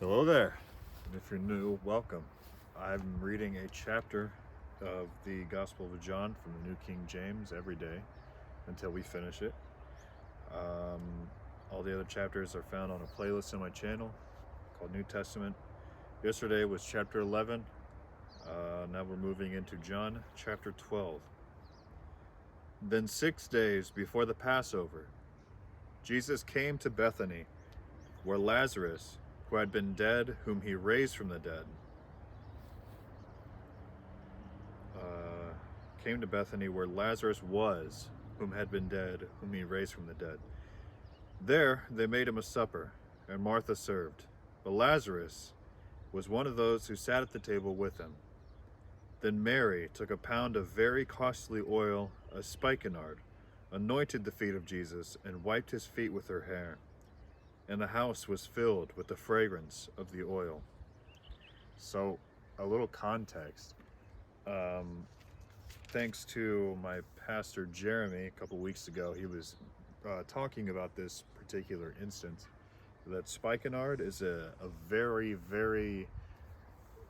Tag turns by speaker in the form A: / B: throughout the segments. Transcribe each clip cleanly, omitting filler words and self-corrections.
A: Hello there, and if you're new, welcome. I'm reading a chapter of the Gospel of John from the New King James every day until we finish it. All the other chapters are found on a playlist on my channel called New Testament. Yesterday was chapter 11. Now we're moving into John chapter 12. Then 6 days before the Passover, Jesus came to Bethany, where Lazarus, who had been dead, whom he raised from the dead, came to Bethany, where Lazarus was, whom had been dead, whom he raised from the dead. There they made him a supper, and Martha served. But Lazarus was one of those who sat at the table with him. Then Mary took a pound of very costly oil, a spikenard, anointed the feet of Jesus, and wiped his feet with her hair. And the house was filled with the fragrance of the oil. So, a little context. Thanks to my pastor Jeremy a couple weeks ago, he was talking about this particular instance. That spikenard is a very, very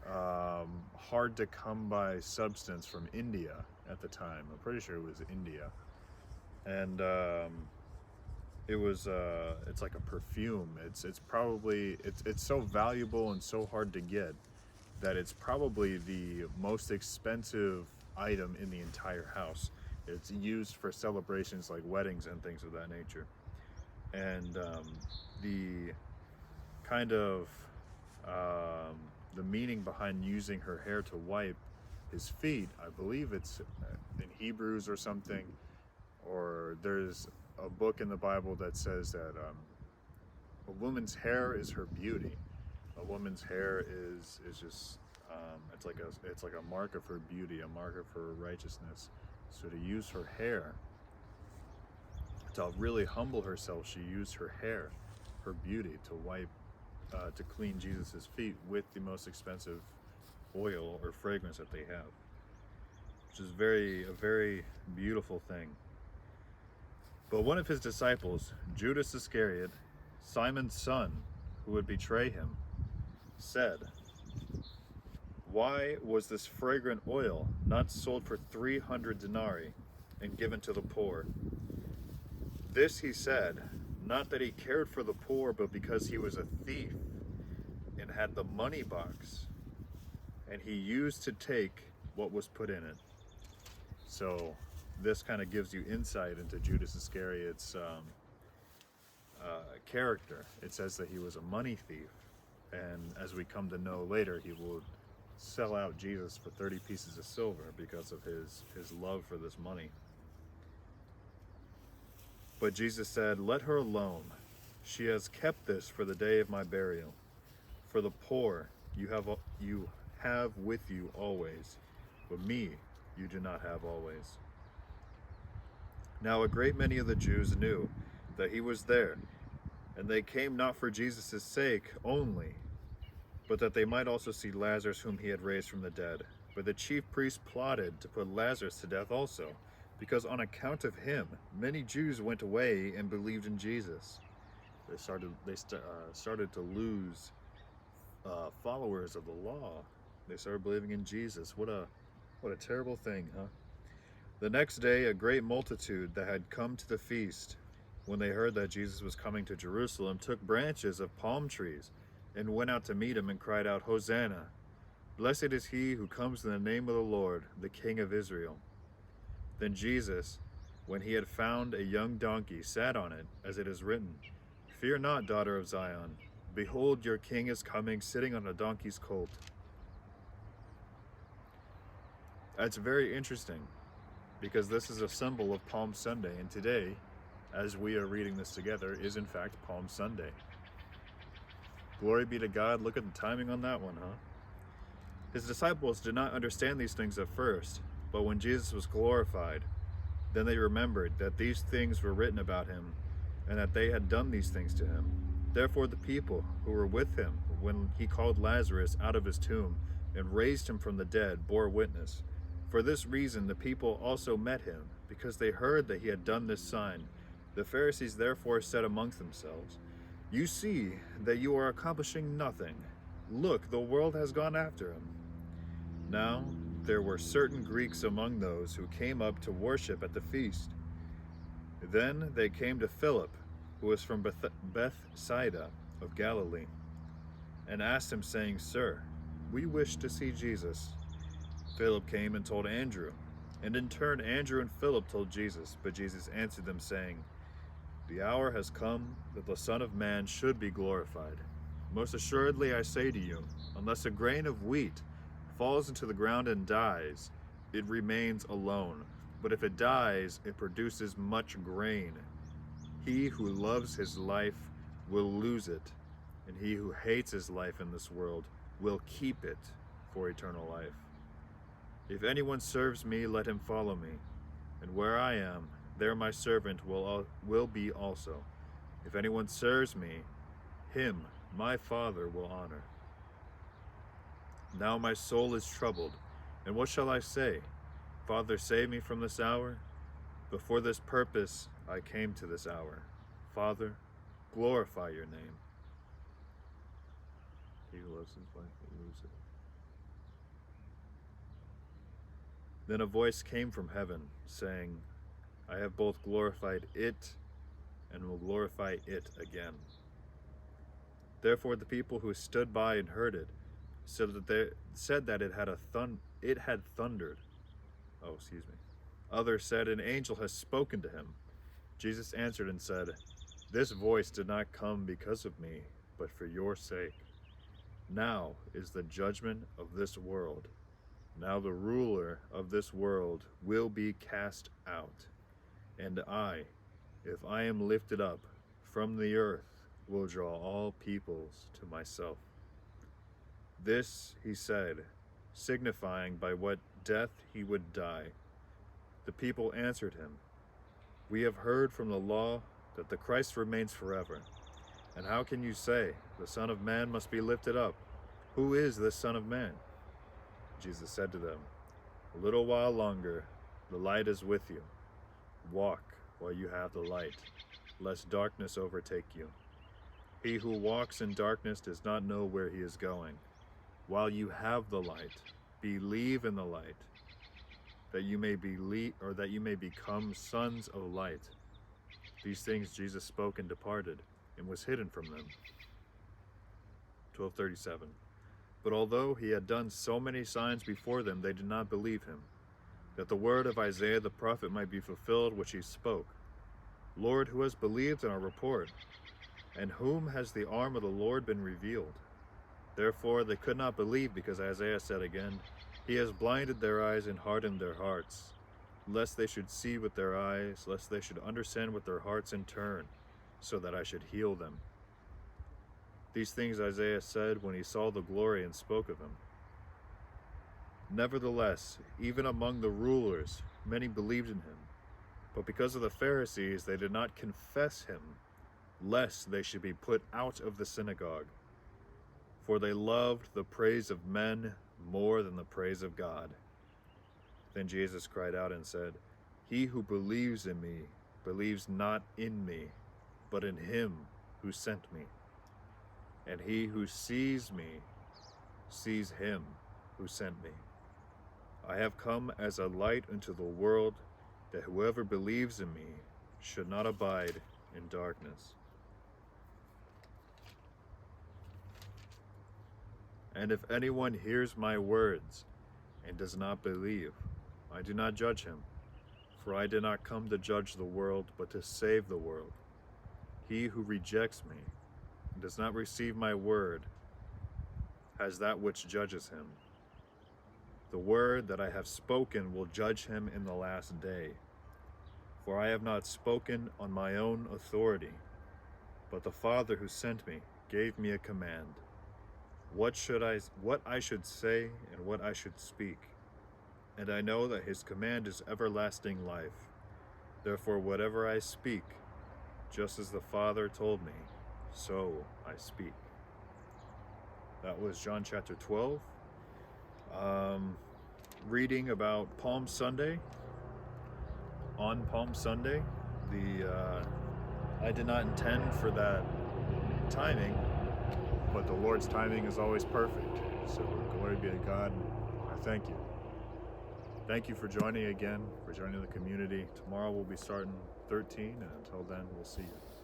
A: hard to come by substance from India at the time. I'm pretty sure it was India. And it was it's like a perfume. It's probably it's so valuable and so hard to get that it's probably the most expensive item in the entire house. It's used for celebrations like weddings and things of that nature. And the kind of the meaning behind using her hair to wipe his feet, I believe it's in Hebrews or something, or there's a book in the Bible that says that a woman's hair is her beauty. A woman's hair is just it's like a mark of her beauty, a mark of her righteousness. So to use her hair to really humble herself, she used her hair, her beauty, to wipe, to clean Jesus's feet with the most expensive oil or fragrance that they have, which is a very beautiful thing. But one of his disciples, Judas Iscariot, Simon's son, who would betray him, said, "Why was this fragrant oil not sold for 300 denarii and given to the poor?" This he said, not that he cared for the poor, but because he was a thief and had the money box, and he used to take what was put in it. So this kind of gives you insight into Judas Iscariot's character. It says that he was a money thief, and as we come to know later, he will sell out Jesus for 30 pieces of silver because of his love for this money. But Jesus said, "Let her alone. She has kept this for the day of my burial. For the poor you have with you always, but me you do not have always." Now a great many of the Jews knew that he was there, and they came not for Jesus' sake only, but that they might also see Lazarus, whom he had raised from the dead. But the chief priests plotted to put Lazarus to death also, because on account of him many Jews went away and believed in Jesus. They started to lose followers of the law. They started believing in Jesus. What a terrible thing, huh? The next day, a great multitude that had come to the feast, when they heard that Jesus was coming to Jerusalem, took branches of palm trees and went out to meet him and cried out, "Hosanna! Blessed is he who comes in the name of the Lord, the King of Israel." Then Jesus, when he had found a young donkey, sat on it, as it is written, "Fear not, daughter of Zion. Behold, your king is coming, sitting on a donkey's colt." That's very interesting, because this is a symbol of Palm Sunday, and today, as we are reading this together, is in fact Palm Sunday. Glory be to God. Look at the timing on that one, huh? His disciples did not understand these things at first, but when Jesus was glorified, then they remembered that these things were written about him, and that they had done these things to him. Therefore the people who were with him when he called Lazarus out of his tomb and raised him from the dead bore witness. For this reason the people also met him, because they heard that he had done this sign. The Pharisees therefore said amongst themselves, You see that you are accomplishing nothing. Look, the world has gone after him. Now, there were certain Greeks among those who came up to worship at the feast. Then they came to Philip, who was from Bethsaida of Galilee, and asked him, saying, Sir, we wish to see Jesus. Philip came and told Andrew, and in turn Andrew and Philip told Jesus. But Jesus answered them, saying, The hour has come that the Son of Man should be glorified. Most assuredly I say to you, unless a grain of wheat falls into the ground and dies, it remains alone. But if it dies, it produces much grain. He who loves his life will lose it, and he who hates his life in this world will keep it for eternal life. If anyone serves me, let him follow me, and where I am, there my servant will be also. If anyone serves me, him my Father will honor. Now my soul is troubled, and what shall I say? Father, save me from this hour? But for this purpose I came to this hour. Father, glorify your name. He who loves his life will lose it. Then a voice came from heaven, saying, I have both glorified it and will glorify it again. Therefore the people who stood by and heard it said that it had thundered. Others said, An angel has spoken to him. Jesus answered and said, This voice did not come because of me, but for your sake. Now is the judgment of this world. Now the ruler of this world will be cast out. And I, if I am lifted up from the earth, will draw all peoples to myself. This he said, signifying by what death he would die. The people answered him, We have heard from the law that the Christ remains forever. And how can you say, the Son of Man must be lifted up? Who is this Son of Man? Jesus said to them, A little while longer, the light is with you. Walk while you have the light, lest darkness overtake you. He who walks in darkness does not know where he is going. While you have the light, believe in the light, that you may become sons of light. These things Jesus spoke and departed, and was hidden from them. 12:37. But although he had done so many signs before them, they did not believe him, that the word of Isaiah the prophet might be fulfilled, which he spoke. Lord, who has believed in our report? And whom has the arm of the Lord been revealed? Therefore they could not believe, because Isaiah said again, He has blinded their eyes and hardened their hearts, lest they should see with their eyes, lest they should understand with their hearts and turn, so that I should heal them. These things Isaiah said when he saw the glory and spoke of him. Nevertheless, even among the rulers, many believed in him. But because of the Pharisees, they did not confess him, lest they should be put out of the synagogue. For they loved the praise of men more than the praise of God. Then Jesus cried out and said, He who believes in me believes not in me, but in him who sent me. And he who sees me sees him who sent me. I have come as a light into the world, that whoever believes in me should not abide in darkness. And if anyone hears my words and does not believe, I do not judge him, for I did not come to judge the world, but to save the world. He who rejects me and does not receive my word has that which judges him. The word that I have spoken will judge him in the last day. For I have not spoken on my own authority, but the Father who sent me gave me a command, what I should say and what I should speak. And I know that his command is everlasting life. Therefore whatever I speak, just as the Father told me, so I speak. That was John chapter 12. Reading about Palm Sunday. On Palm Sunday, I did not intend for that timing, but the Lord's timing is always perfect. So glory be to God. I thank you. Thank you for joining again, for joining the community. Tomorrow we'll be starting 13, and until then, we'll see you.